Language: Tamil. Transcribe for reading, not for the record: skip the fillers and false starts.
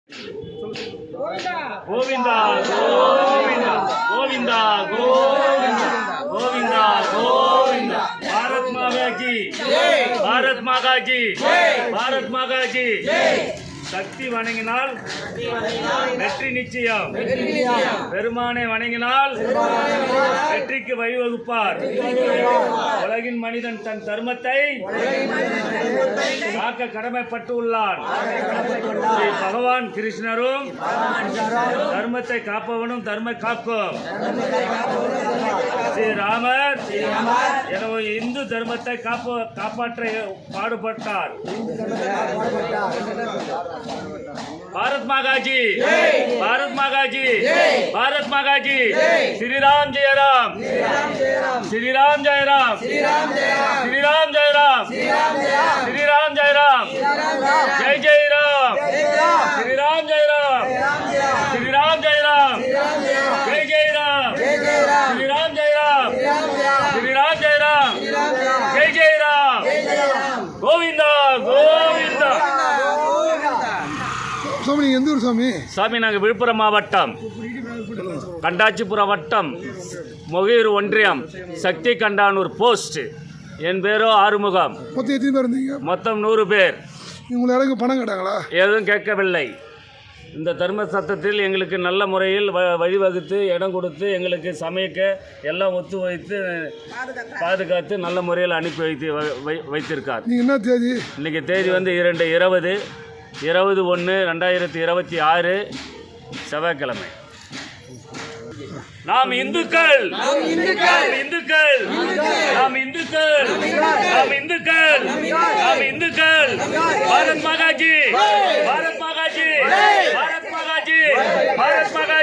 கோவிந்தா கோவிந்தா கோவிந்தா கோவிந்தா கோவிந்தா கோவிந்தா பாரத் மாதா கி பாரத் மாதா கி பாரத் மாதா கி சக்தி வணங்கினால் வெற்றி நிச்சயம். பெருமானை வணங்கினால் வெற்றிக்கு வழிவகுப்பார். உலகின் மனிதன் தன் தர்மத்தை காக்க கடமைப்பட்டுள்ளான். பகவான் கிருஷ்ணரும் தர்மத்தை காப்பவனும் தர்ம காக்கும். ஸ்ரீராமர் எனவே இந்து தர்மத்தை காப்பாற்ற பாடுபட்டார். भारत माता की भारत माता की भारत माता की श्री राम जय राम श्री राम जय राम श्री राम जय राम श्री राम जय राम जय जय राम श्री राम जय राम श्री राम जय राम जय जय राम श्री राम जय राम श्री राम जय राम जय जय राम गोविंदा गोविंदा. சாமி எந்த ஊர் சாமி? சாமி நாங்கள் விழுப்புரம் மாவட்டம் கண்டாச்சிபுரம் வட்டம் மொகையூர் ஒன்றியம் சக்தி கண்டானூர் போஸ்ட். என் பேரோ ஆறுமுகம். மொத்தம் எத்தனை பேர் இருந்தீங்க? மொத்தம் 100 பேர். உங்களை யாருக்கு பணம் கேட்டாங்களா? எதுவும் கேட்கவில்லை. இந்த தர்ம சட்டத்தில் எங்களுக்கு நல்ல முறையில் வழிவகுத்து இடம் கொடுத்து எங்களுக்கு சமைக்க எல்லாம் ஒத்து வைத்து பாதுகாத்து நல்ல முறையில் அனுப்பி வைத்திருக்கார். நீங்கள் என்ன தேதி? இன்றைக்கி தேதி வந்து 20/1/2026 செவ்வாய்க்கிழமை. நாம் இந்துக்கள் நாம் இந்துக்கள் நாம் இந்துக்கள் நாம் இந்துக்கள் நாம் இந்துக்கள். பாரத் மாதா கி பாரத் மாதா கி பாரத் மாதா கி பாரத் மாதா